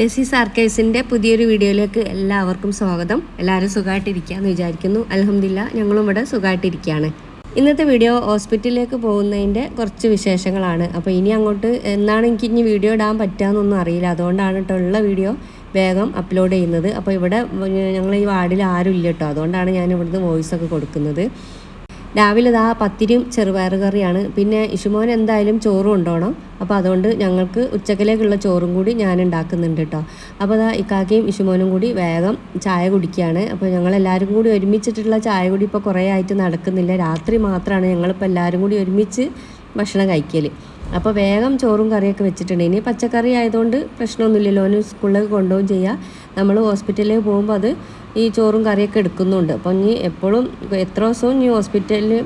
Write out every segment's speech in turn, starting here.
നെസീസ് ആർക്കൈവ്സിൻ്റെ പുതിയൊരു വീഡിയോയിലേക്ക് എല്ലാവർക്കും സ്വാഗതം. എല്ലാവരും സുഖമായിട്ടിരിക്കുകയെന്ന് വിചാരിക്കുന്നു. അൽഹംദുലില്ലാ ഞങ്ങളും ഇവിടെ സുഖമായിട്ടിരിക്കുകയാണ്. ഇന്നത്തെ വീഡിയോ ഹോസ്പിറ്റലിലേക്ക് പോകുന്നതിൻ്റെ കുറച്ച് വിശേഷങ്ങളാണ്. അപ്പോൾ ഇനി അങ്ങോട്ട് എന്നാണ് എനിക്ക് ഇനി വീഡിയോ ഇടാൻ പറ്റുകയെന്നൊന്നും അറിയില്ല. അതുകൊണ്ടാണ് കേട്ടോ ഉള്ള വീഡിയോ വേഗം അപ്ലോഡ് ചെയ്യുന്നത്. അപ്പോൾ ഇവിടെ ഞങ്ങൾ ഈ വാർഡിൽ ആരും ഇല്ല കേട്ടോ. അതുകൊണ്ടാണ് ഞാൻ ഇവിടുന്ന് വോയിസൊക്കെ കൊടുക്കുന്നത്. രാവിലെ ഇതാ പത്തിരിയും ചെറുപയർ കറിയാണ്. പിന്നെ ഇഷുമോൻ എന്തായാലും ചോറും കൊണ്ടുപോകണം. അപ്പോൾ അതുകൊണ്ട് ഞങ്ങൾക്ക് ഉച്ചക്കലേക്കുള്ള ചോറും കൂടി ഞാൻ ഉണ്ടാക്കുന്നുണ്ട് കേട്ടോ. അപ്പോൾ അതാ ഇക്കാക്കയും ഇഷുമോനും കൂടി വേഗം ചായ കുടിക്കുകയാണ്. അപ്പോൾ ഞങ്ങളെല്ലാവരും കൂടി ഒരുമിച്ചിട്ടുള്ള ചായ കൂടി ഇപ്പോൾ കുറേ ആയിട്ട് നടക്കുന്നില്ല. രാത്രി മാത്രമാണ് ഞങ്ങളിപ്പോൾ എല്ലാവരും കൂടി ഒരുമിച്ച് ഭക്ഷണം കഴിക്കൽ. അപ്പോൾ വേഗം ചോറും കറിയൊക്കെ വെച്ചിട്ടുണ്ട്. ഇനി പച്ചക്കറി ആയതുകൊണ്ട് പ്രശ്നമൊന്നുമില്ലല്ലോ, ഓന് സ്കൂളിലേക്ക് കൊണ്ടുപോകും ചെയ്യാം. നമ്മൾ ഹോസ്പിറ്റലിലേക്ക് പോകുമ്പോൾ അത് ഈ ചോറും കറിയൊക്കെ എടുക്കുന്നുണ്ട്. അപ്പം ഇനി എപ്പോഴും എത്ര ദിവസവും ഇനി ഹോസ്പിറ്റലിൽ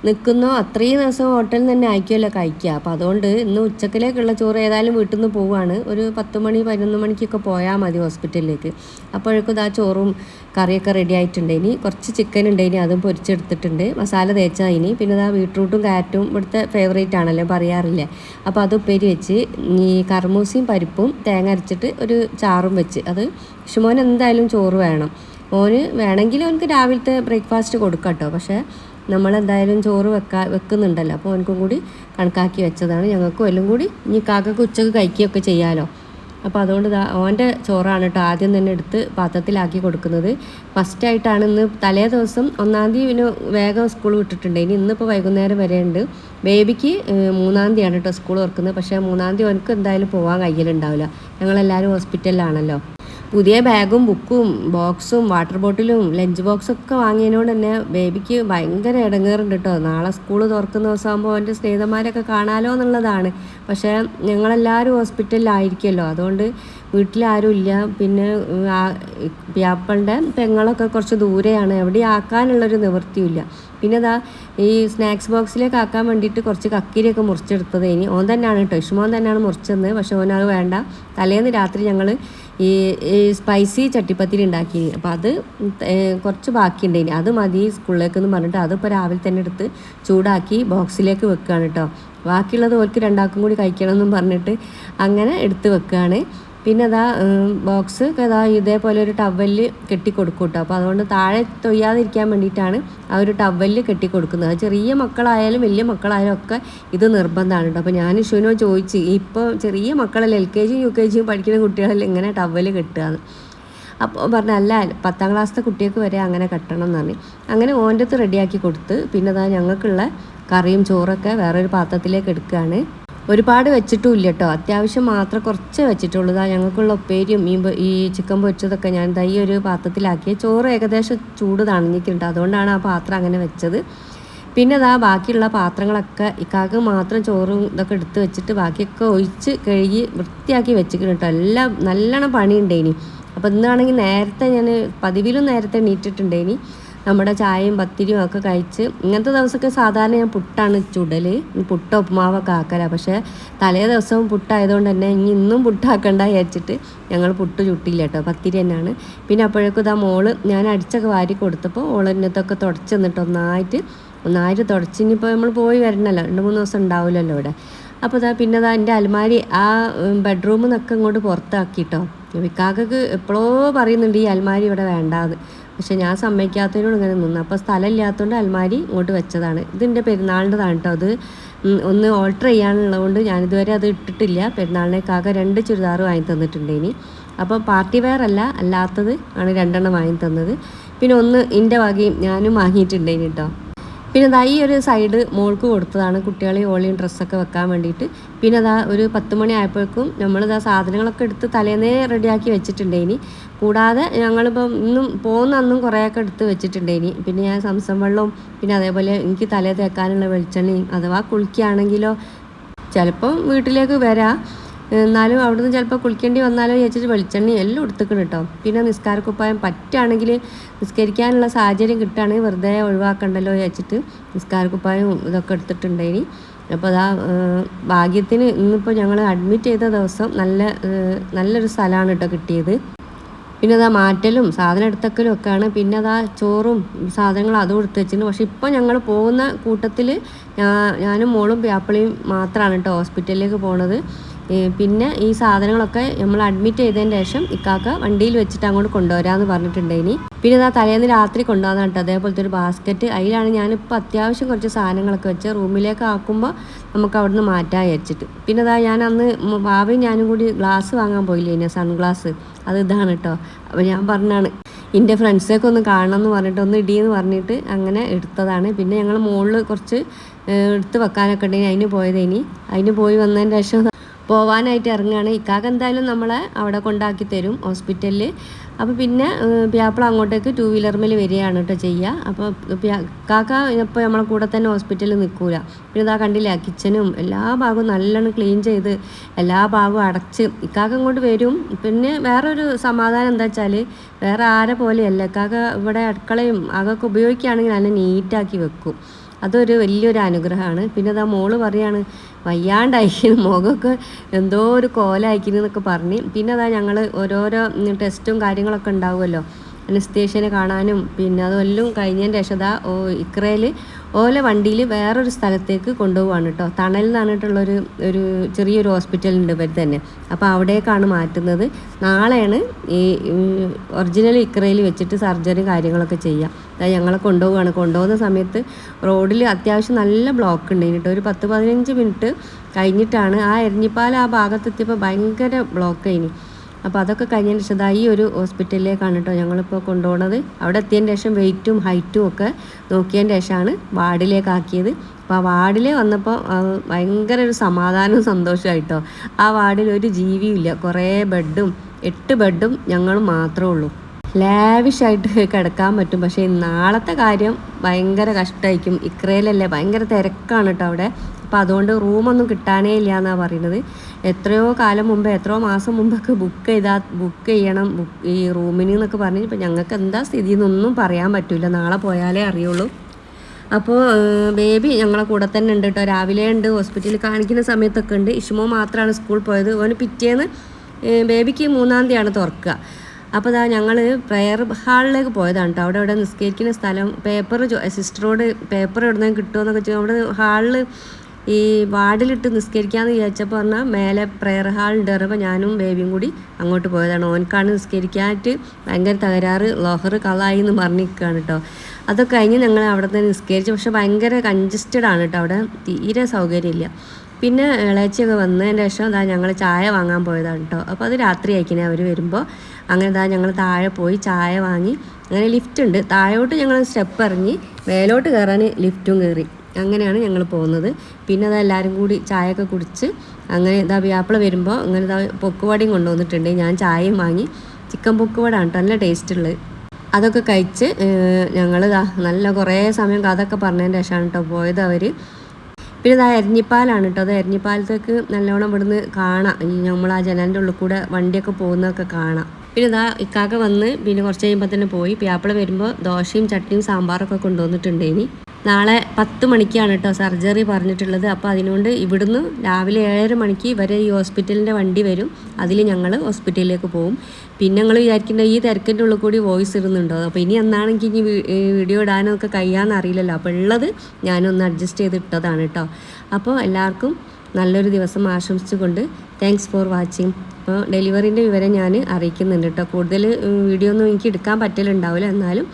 നിൽക്കുന്നോ അത്രയും ദിവസം ഹോട്ടലിൽ തന്നെ ആയിരിക്കുമല്ലോ കഴിക്കുക. അപ്പോൾ അതുകൊണ്ട് ഇന്ന് ഉച്ചക്കലേക്കുള്ള ചോറ് ഏതായാലും വീട്ടിൽ നിന്ന് പോവുകയാണ്. ഒരു 10 മണി 11 മണിക്കൊക്കെ പോയാൽ മതി ഹോസ്പിറ്റലിലേക്ക്. അപ്പോഴേക്കും ആ ചോറും കറിയൊക്കെ റെഡി ആയിട്ടുണ്ട്. ഇനി കുറച്ച് ചിക്കൻ ഉണ്ട്, ഇനി അതും പൊരിച്ചെടുത്തിട്ടുണ്ട്, മസാല തേച്ചാൽ. ഇനി പിന്നെ ഇതാ ബീട്രൂട്ടും ക്യാരറ്റും ഇവിടുത്തെ ഫേവറേറ്റ് ആണല്ലോ, പറയാറില്ലേ. അപ്പോൾ അത് ഉപ്പേരി വെച്ച് ഈ കർമൂസയും പരിപ്പും തേങ്ങ അരച്ചിട്ട് ഒരു ചാറും വെച്ച്. അത് ഇഷുമോൻ എന്തായാലും ചോറ് വേണം. ഓന് വേണമെങ്കിൽ ഓനക്ക് രാവിലത്തെ ബ്രേക്ക്ഫാസ്റ്റ് കൊടുക്കാം കേട്ടോ. പക്ഷേ നമ്മളെന്തായാലും ചോറ് വെക്കുന്നുണ്ടല്ലോ, അപ്പോൾ ഓനക്കും കൂടി കണക്കാക്കി വെച്ചതാണ്. ഞങ്ങൾക്കും എല്ലാം കൂടി ഇനി കാക്കക്ക് ഉച്ചക്ക് കഴിക്കുകയൊക്കെ ചെയ്യാമല്ലോ. അപ്പോൾ അതുകൊണ്ട് ഓൻ്റെ ചോറാണ് കേട്ടോ ആദ്യം തന്നെ എടുത്ത് പാത്രത്തിലാക്കി കൊടുക്കുന്നത്. ഫസ്റ്റായിട്ടാണ് ഇന്ന്. തലേ ദിവസം 1-ാം തീയതി പിന്നെ വേഗം സ്കൂൾ വിട്ടിട്ടുണ്ട്. ഇന്നിപ്പോൾ വൈകുന്നേരം വരെ ഉണ്ട്. ബേബിക്ക് 3-ാം തീയതിയാണ് കേട്ടോ സ്കൂൾ തുറക്കുന്നത്. പക്ഷേ 3-ാം തീയതി ഓനക്ക് എന്തായാലും പോകാൻ കഴിയലുണ്ടാവില്ല. ഞങ്ങളെല്ലാവരും ഹോസ്പിറ്റലിലാണല്ലോ. പുതിയ ബാഗും ബുക്കും ബോക്സും വാട്ടർ ബോട്ടിലും ലഞ്ച് ബോക്സൊക്കെ വാങ്ങിയതിനോട് തന്നെ ബേബിക്ക് ഭയങ്കര ഇടങ്ങേറുണ്ട് കേട്ടോ. നാളെ സ്കൂൾ തുറക്കുന്ന ദിവസമാകുമ്പോൾ അവൻ്റെ സ്നേഹിതന്മാരൊക്കെ കാണാലോ എന്നുള്ളതാണ്. പക്ഷേ ഞങ്ങളെല്ലാവരും ഹോസ്പിറ്റലിലായിരിക്കുമല്ലോ, അതുകൊണ്ട് വീട്ടിലാരും ഇല്ല. പിന്നെ പ്യാപ്പളുടെ പെങ്ങളൊക്കെ കുറച്ച് ദൂരെയാണ്, എവിടെ ആക്കാനുള്ളൊരു നിവൃത്തിയില്ല. പിന്നെ അതാ ഈ സ്നാക്സ് ബോക്സിലേക്ക് ആക്കാൻ വേണ്ടിയിട്ട് കുറച്ച് കക്കിരിയൊക്കെ മുറിച്ചെടുത്തത്. ഇനി ഓൻ തന്നെയാണ് കേട്ടോ, ഇഷുമോൻ തന്നെയാണ് മുറിച്ചത്. പക്ഷെ ഓനത് വേണ്ട. തലേന്ന് രാത്രി ഞങ്ങൾ ഈ സ്പൈസി ചട്ടിപ്പത്തിരി ഉണ്ടാക്കി. അപ്പോൾ അത് കുറച്ച് ബാക്കിയുണ്ട്, അത് മതി സ്കൂളിലേക്കെന്ന് പറഞ്ഞിട്ട് അതിപ്പോൾ രാവിലെ തന്നെ എടുത്ത് ചൂടാക്കി ബോക്സിലേക്ക് വെക്കുകയാണ് കേട്ടോ. ബാക്കിയുള്ളത് ഓർക്ക് രണ്ടാൾക്കും കൂടി കഴിക്കണമെന്നും പറഞ്ഞിട്ട് അങ്ങനെ എടുത്ത് വെക്കുകയാണ്. പിന്നെ അതാ ബോക്സ് അതാ ഇതേപോലെ ഒരു ടവലിൽ കെട്ടിക്കൊടുക്കും കേട്ടോ. അപ്പോൾ അതുകൊണ്ട് താഴെ തൊയ്യാതിരിക്കാൻ വേണ്ടിയിട്ടാണ് ആ ഒരു ടവലിൽ കെട്ടിക്കൊടുക്കുന്നത്. അത് ചെറിയ മക്കളായാലും വലിയ മക്കളായാലും ഒക്കെ ഇത് നിർബന്ധമാണ് കേട്ടോ. അപ്പോൾ ഞാൻ ഇഷുവിനോട് ചോദിച്ച്, ഇപ്പോൾ ചെറിയ മക്കളല്ലേ LKG UKG പഠിക്കുന്ന കുട്ടികളല്ലേ ഇങ്ങനെ ടവൽ കെട്ടുകയെന്ന്. അപ്പോൾ പറഞ്ഞല്ല 10-ാം ക്ലാസ്സിലെ കുട്ടികൾക്ക് വരെ അങ്ങനെ കെട്ടണം എന്ന് പറഞ്ഞു. അങ്ങനെ ഓൻ്റെ റെഡിയാക്കി കൊടുത്ത് പിന്നെ അതാ ഞങ്ങൾക്കുള്ള കറിയും ചോറൊക്കെ വേറൊരു പാത്രത്തിലേക്ക് എടുക്കുകയാണ്. ഒരുപാട് വെച്ചിട്ടുമില്ല കേട്ടോ, അത്യാവശ്യം മാത്രം കുറച്ച് വെച്ചിട്ടുള്ളൂ. ഞങ്ങൾക്കുള്ള ഉപ്പേരിയും ഈ ചിക്കൻ പൊരിച്ചതൊക്കെ ഞാൻ ഈ ഒരു പാത്രത്തിലാക്കി. ചോറ് ഏകദേശം ചൂട് തണിഞ്ഞിട്ടുണ്ട്, അതുകൊണ്ടാണ് ആ പാത്രം അങ്ങനെ വെച്ചത്. പിന്നെ ബാക്കിയുള്ള പാത്രങ്ങളൊക്കെ ഇക്കാക്ക് മാത്രം ചോറും ഇതൊക്കെ എടുത്ത് വെച്ചിട്ട് ബാക്കിയൊക്കെ ഒഴിച്ച് കഴുകി വൃത്തിയാക്കി വെച്ചിട്ടുണ്ട് കേട്ടോ. എല്ലാം നല്ലോണം പണിയുണ്ടേനി. അപ്പോൾ ഇന്നാണെങ്കിൽ നേരത്തെ ഞാൻ പതിവിലും നേരത്തെ എണീറ്റിട്ടുണ്ടേനി. നമ്മുടെ ചായയും പത്തിരിയും ഒക്കെ കഴിച്ച്. ഇങ്ങനത്തെ ദിവസമൊക്കെ സാധാരണ ഞാൻ പുട്ടാണ് ചുടൽ, പുട്ടോ ഉപ്പുമാവൊക്കെ ആക്കല. പക്ഷേ തലേ ദിവസവും പുട്ടായതുകൊണ്ട് തന്നെ ഇന്നും പുട്ടാക്കണ്ട വിചാരിച്ചിട്ട് ഞങ്ങൾ പുട്ട് ചുട്ടില്ല കേട്ടോ, പത്തിരി തന്നെയാണ്. പിന്നെ അപ്പോഴേക്കും മോള് ഞാൻ അടിച്ചൊക്കെ വാരി കൊടുത്തപ്പോൾ ഓളെന്നത്തൊക്കെ തുടച്ച് തന്നിട്ട് ഒന്നായിട്ട് തുടച്ച്. ഇനിയിപ്പോൾ നമ്മൾ പോയി വരണമല്ലോ, 2-3 ദിവസം ഉണ്ടാവില്ലല്ലോ ഇവിടെ. അപ്പോൾ പിന്നെ എൻ്റെ അലമാരി ആ ബെഡ്റൂമിൽ നിന്നൊക്കെ ഇങ്ങോട്ട് പുറത്താക്കിട്ടോ. വിക്കാക്കക്ക് എപ്പോഴോ പറയുന്നുണ്ട് ഈ അലമാരി ഇവിടെ വേണ്ടാന്ന്. പക്ഷെ ഞാൻ സമ്മതിക്കാത്തതിനോട് ഇങ്ങനെ നിന്ന്. അപ്പോൾ സ്ഥലമില്ലാത്തതുകൊണ്ട് അലമാരി ഇങ്ങോട്ട് വെച്ചതാണ്. ഇതിൻ്റെ പെരുന്നാളിൻ്റെതാണ് കേട്ടോ. അത് ഒന്ന് ഓൾട്ടർ ചെയ്യാനുള്ളതുകൊണ്ട് ഞാനിതുവരെ അത് ഇട്ടിട്ടില്ല. പെരുന്നാളിനേക്കാകെ 2 ചുരിദാർ വാങ്ങി തന്നിട്ടുണ്ട്. ഇനി അപ്പോൾ പാർട്ടി വെയർ അല്ലാത്തത് ആണ് 2 വാങ്ങി തന്നത്. പിന്നെ ഒന്ന് എൻ്റെ വകയും ഞാനും വാങ്ങിയിട്ടുണ്ടേനി കേട്ടോ. പിന്നെ ഈ ഒരു സൈഡ് മോൾക്ക് കൊടുത്തതാണ്, കുട്ടികളെയും ഓളിയും ഡ്രസ്സൊക്കെ വെക്കാൻ വേണ്ടിയിട്ട്. പിന്നെ ഒരു 10 മണി ആയപ്പോഴേക്കും നമ്മളിതാ സാധനങ്ങളൊക്കെ എടുത്ത് തലേന്നേ റെഡിയാക്കി വെച്ചിട്ടുണ്ടേനി. കൂടാതെ ഞങ്ങളിപ്പം ഇന്നും പോകുന്ന അന്നും കുറേയൊക്കെ എടുത്ത് വെച്ചിട്ടുണ്ടേനി. പിന്നെ ഞാൻ സംസം വെള്ളവും പിന്നെ അതേപോലെ എനിക്ക് തലേ തേക്കാനുള്ള വെളിച്ചെണ്ണയും, അഥവാ കുളിക്കുകയാണെങ്കിലോ ചിലപ്പം വീട്ടിലേക്ക് വരാം, എന്നാലും അവിടുന്ന് ചിലപ്പോൾ കുളിക്കേണ്ടി വന്നാലോ വിചാരിച്ചിട്ട് വെളിച്ചെണ്ണയും എല്ലാം എടുത്തിക്കണം കേട്ടോ. പിന്നെ നിസ്കാരക്കുപ്പായം പറ്റുകയാണെങ്കിൽ നിസ്കരിക്കാനുള്ള സാഹചര്യം കിട്ടുകയാണെങ്കിൽ വെറുതെ ഒഴിവാക്കണ്ടല്ലോ വിചാരിച്ചിട്ട് നിസ്കാരക്കുപ്പായം ഇതൊക്കെ എടുത്തിട്ടുണ്ടേനി. അപ്പോൾ ഭാഗ്യത്തിന് ഇന്നിപ്പോൾ ഞങ്ങൾ അഡ്മിറ്റ് ചെയ്ത ദിവസം നല്ലൊരു സ്ഥലമാണ് കേട്ടോ കിട്ടിയത്. പിന്നെ മാറ്റലും സാധനം എടുത്തക്കലും ഒക്കെയാണ്. പിന്നെ ചോറും സാധനങ്ങളും അതും എടുത്ത് വെച്ചിട്ടുണ്ട്. പക്ഷെ ഇപ്പോൾ ഞങ്ങൾ പോകുന്ന കൂട്ടത്തിൽ ഞാനും മോളും പ്യാപ്പിളിയും മാത്രമാണ് കേട്ടോ ഹോസ്പിറ്റലിലേക്ക് പോണത്. പിന്നെ ഈ സാധനങ്ങളൊക്കെ നമ്മൾ അഡ്മിറ്റ് ചെയ്തതിന് ശേഷം ഇക്കാക്ക വണ്ടിയിൽ വെച്ചിട്ട് അങ്ങോട്ട് കൊണ്ടുവരാമെന്ന് പറഞ്ഞിട്ടുണ്ടായിനി. പിന്നെ ഇതാ തലേന്ന് രാത്രി കൊണ്ടുവന്ന കേട്ടോ അതേപോലത്തെ ഒരു ബാസ്ക്കറ്റ്. അതിലാണ് ഞാനിപ്പോൾ അത്യാവശ്യം കുറച്ച് സാധനങ്ങളൊക്കെ വെച്ച് റൂമിലേക്ക് ആക്കുമ്പോൾ നമുക്ക് അവിടുന്ന് മാറ്റാൻ വിചാരിച്ചിട്ട്. പിന്നെ ഇതാ ഞാൻ അന്ന് ഭാവിയും ഞാനും കൂടി ഗ്ലാസ് വാങ്ങാൻ പോയില്ലേ ഇനി സൺഗ്ലാസ്, അത് ഇതാണ് കേട്ടോ. അപ്പോൾ ഞാൻ പറഞ്ഞാണ് എൻ്റെ ഫ്രണ്ട്സൊക്കെ ഒന്ന് കാണണം എന്ന് പറഞ്ഞിട്ട് ഒന്ന് ഇടിയെന്ന് പറഞ്ഞിട്ട് അങ്ങനെ എടുത്തതാണ്. പിന്നെ ഞങ്ങൾ മുകളിൽ കുറച്ച് എടുത്ത് വെക്കാനൊക്കെ ഉണ്ടെങ്കിൽ അതിന് പോയതേനി. അതിന് പോയി വന്നതിൻ്റെ ശേഷം പോവാനായിട്ട് ഇറങ്ങുകയാണ്. ഇക്കാക്ക എന്തായാലും നമ്മളെ അവിടെ കൊണ്ടാക്കി തരും ഹോസ്പിറ്റലിൽ. അപ്പോൾ പിന്നെ പ്യാപ്പിള അങ്ങോട്ടേക്ക് 2 വീലർമേൽ വരികയാണ് കേട്ടോ ചെയ്യുക. അപ്പോൾ കാക്ക ഇപ്പോൾ നമ്മളെ കൂടെ തന്നെ ഹോസ്പിറ്റലിൽ നിൽക്കൂല. പിന്നെ ഇതാ കണ്ടില്ല കിച്ചനും എല്ലാ ഭാഗവും നല്ലോണം ക്ലീൻ ചെയ്ത് എല്ലാ ഭാഗവും അടച്ച് ഇക്കാക്ക ഇങ്ങോട്ട് വരും. പിന്നെ വേറൊരു സമാധാനം എന്താ വെച്ചാൽ വേറെ ആരെ പോലെയല്ല, ഇക്കാക്ക ഇവിടെ അടുക്കളയും അതൊക്കെ ഉപയോഗിക്കുകയാണെങ്കിൽ നല്ല നീറ്റാക്കി വെക്കും. അതൊരു വലിയൊരു അനുഗ്രഹമാണ്. പിന്നെ അതാ മോള് പറയാണ് വയ്യാണ്ടായിരിക്കുന്നു, മുഖമൊക്കെ എന്തോ ഒരു കോലായിരിക്കുന്നു എന്നൊക്കെ പറഞ്ഞ്. പിന്നെ അതാ ഞങ്ങൾ ഓരോരോ ടെസ്റ്റും കാര്യങ്ങളൊക്കെ ഉണ്ടാവുമല്ലോ, അനസ്തേഷ്യനെ കാണാനും പിന്നെ അതെല്ലാം കഴിഞ്ഞതിൻ്റെ ശേഷം ഇക്രയിൽ ഓല വണ്ടിയിൽ വേറൊരു സ്ഥലത്തേക്ക് കൊണ്ടുപോവാണ് കേട്ടോ. തണൽ എന്ന് പറഞ്ഞിട്ടുള്ളൊരു ചെറിയൊരു ഹോസ്പിറ്റലുണ്ട് ഇവർ തന്നെ. അപ്പോൾ അവിടേക്കാണ് മാറ്റുന്നത്. നാളെയാണ് ഈ ഒറിജിനൽ ഇക്രയിൽ വെച്ചിട്ട് സർജറി കാര്യങ്ങളൊക്കെ ചെയ്യാം. അതായത് ഞങ്ങളെ കൊണ്ടുപോകുന്ന സമയത്ത് റോഡിൽ അത്യാവശ്യം നല്ല ബ്ലോക്ക് ഉണ്ട് കേട്ടോ. ഒരു 10-15 മിനിറ്റ് കഴിഞ്ഞിട്ടാണ് ആ എരഞ്ഞിപ്പാലം ആ ഭാഗത്തെത്തിയപ്പോൾ ഭയങ്കര ബ്ലോക്ക് കഴിഞ്ഞു. അപ്പോൾ അതൊക്കെ കഴിഞ്ഞതിന് ശേഷം ഈ ഒരു ഹോസ്പിറ്റലിലേക്കാണ് കേട്ടോ ഞങ്ങളിപ്പോൾ കൊണ്ടുപോകുന്നത്. അവിടെ എത്തിയതിന് ശേഷം വെയിറ്റും ഹൈറ്റും ഒക്കെ നോക്കിയതിന് ശേഷമാണ് വാർഡിലേക്കാക്കിയത്. അപ്പോൾ ആ വാർഡിൽ വന്നപ്പോൾ ഭയങ്കര ഒരു സമാധാനവും സന്തോഷമായിട്ടോ. ആ വാർഡിൽ ഒരു ജീവിയും ഇല്ല, കുറേ ബെഡും 8 ബെഡും ഞങ്ങളും മാത്രമേ ഉള്ളൂ. ലാവിഷായിട്ട് കിടക്കാൻ പറ്റും. പക്ഷേ നാളത്തെ കാര്യം ഭയങ്കര കഷ്ടമായിരിക്കും. ഇക്രയിലല്ലേ ഭയങ്കര തിരക്കാണ് കേട്ടോ അവിടെ. അപ്പോൾ അതുകൊണ്ട് റൂമൊന്നും കിട്ടാനേ ഇല്ല എന്നാണ് പറയുന്നത്. എത്രയോ കാലം മുമ്പ് എത്രയോ മാസം മുമ്പൊക്കെ ബുക്ക് ചെയ്യണം ഈ റൂമിന് എന്നൊക്കെ പറഞ്ഞ്. ഇപ്പോൾ ഞങ്ങൾക്ക് എന്താ സ്ഥിതി എന്നൊന്നും പറയാൻ പറ്റില്ല, നാളെ പോയാലേ അറിയുള്ളൂ. അപ്പോൾ ബേബി ഞങ്ങളെ കൂടെ തന്നെ ഉണ്ട് കേട്ടോ. രാവിലെ ഉണ്ട്, ഹോസ്പിറ്റലിൽ കാണിക്കുന്ന സമയത്തൊക്കെ ഉണ്ട്. ഇഷ്മോ മാത്രമാണ് സ്കൂളിൽ പോയത്. ഓന് പിറ്റേന്ന് ബേബിക്ക് 3-ാം തീയതിയാണ് തുറക്കുക. അപ്പോൾ ഇതാ ഞങ്ങൾ പ്രെയർ ഹാളിലേക്ക് പോയതാണ് കേട്ടോ. അവിടെ നിസ്കരിക്കുന്ന സ്ഥലം സിസ്റ്ററോട് പേപ്പർ എവിടെ കിട്ടുമെന്നൊക്കെ ചോദിച്ചു. അവിടെ ഹാളിൽ ഈ വാർഡിലിട്ട് നിസ്കരിക്കാമെന്ന് വിചാരിച്ചപ്പോൾ പറഞ്ഞാൽ മേലെ പ്രെയർ ഹാളുണ്ട്. പറയുമ്പോൾ ഞാനും ബേബിയും കൂടി അങ്ങോട്ട് പോയതാണ്. ഓനക്കാണ് നിസ്കരിക്കാനായിട്ട് ഭയങ്കര തകരാറ്, ലോഹർ കളായി എന്ന് പറഞ്ഞിരിക്കുകയാണ് കേട്ടോ. അതൊക്കെ കഴിഞ്ഞ് ഞങ്ങൾ അവിടെ നിന്ന് നിസ്കരിച്ചു. പക്ഷെ ഭയങ്കര കൺജസ്റ്റഡ് ആണ് കേട്ടോ, അവിടെ തീരെ സൗകര്യമില്ല. പിന്നെ ഇളച്ചിയൊക്കെ വന്നതിന് ശേഷം ഞങ്ങൾ ചായ വാങ്ങാൻ പോയതാണ് കേട്ടോ. അപ്പോൾ അത് രാത്രി ആയിക്കണേ അവർ വരുമ്പോൾ. അങ്ങനെ ഞങ്ങൾ താഴെ പോയി ചായ വാങ്ങി. അങ്ങനെ ലിഫ്റ്റ് ഉണ്ട് താഴോട്ട്, ഞങ്ങൾ സ്റ്റെപ്പ് ഇറങ്ങി മേലോട്ട് കയറാൻ ലിഫ്റ്റും കയറി. അങ്ങനെയാണ് ഞങ്ങൾ പോകുന്നത്. പിന്നെ എല്ലാവരും കൂടി ചായയൊക്കെ കുടിച്ച് അങ്ങനെ വ്യാപ്പിള വരുമ്പോൾ അങ്ങനെ പൊക്കുവടയും കൊണ്ടുവന്നിട്ടുണ്ട്. ഞാൻ ചായയും വാങ്ങി. ചിക്കൻ പൊക്കുവടാണ് കേട്ടോ, നല്ല ടേസ്റ്റുള്ളത്. അതൊക്കെ കഴിച്ച് ഞങ്ങൾ നല്ല കുറേ സമയം കഥയൊക്കെ പറഞ്ഞതിന് ശേഷമാണ് കേട്ടോ പോയത് അവർ. പിന്നെ എരഞ്ഞിപ്പാലാണ് കേട്ടോ. അത് എരഞ്ഞിപ്പാലത്തേക്ക് നല്ലോണം ഇവിടുന്ന് കാണാം. നമ്മൾ ആ ജനലിൻ്റെ ഉള്ളിൽ കൂടെ വണ്ടിയൊക്കെ പോകുന്നതൊക്കെ കാണാം. പിന്നെ ഇക്കാക്ക വന്ന് പിന്നെ കുറച്ച് കഴിയുമ്പോൾ തന്നെ പോയി. പ്യാപ്പിള വരുമ്പോൾ ദോശയും ചട്നിയും സാമ്പാറൊക്കെ കൊണ്ടുവന്നിട്ടുണ്ട്. ഇനി നാളെ 10 മണിക്കാണ് കേട്ടോ സർജറി പറഞ്ഞിട്ടുള്ളത്. അപ്പോൾ അതിനുകൊണ്ട് ഇവിടുന്ന് രാവിലെ 7:30 മണിക്ക് വരെ ഈ ഹോസ്പിറ്റലിൻ്റെ വണ്ടി വരും. അതിൽ ഞങ്ങൾ ഹോസ്പിറ്റലിലേക്ക് പോകും. പിന്നെ ഞങ്ങൾ വിചാരിക്കേണ്ട ഈ തിരക്കിൻ്റെ ഉള്ളിൽ കൂടി വോയിസ് ഇടുന്നുണ്ടോ. അപ്പോൾ ഇനി എന്നാണെങ്കിൽ ഇനി വീഡിയോ ഇടാനൊക്കെ കഴിയാമെന്ന് അറിയില്ലല്ലോ. അപ്പോൾ ഉള്ളത് ഞാനൊന്ന് അഡ്ജസ്റ്റ് ചെയ്തിട്ടതാണ് കേട്ടോ. അപ്പോൾ എല്ലാവർക്കും നല്ലൊരു ദിവസം ആശംസിച്ചുകൊണ്ട് താങ്ക്സ് ഫോർ വാച്ചിങ്. അപ്പോൾ ഡെലിവറിൻ്റെ വിവരം ഞാൻ അറിയിക്കുന്നുണ്ട് കേട്ടോ. കൂടുതൽ വീഡിയോ ഒന്നും എനിക്ക് എടുക്കാൻ പറ്റലുണ്ടാവില്ല, എന്നാലും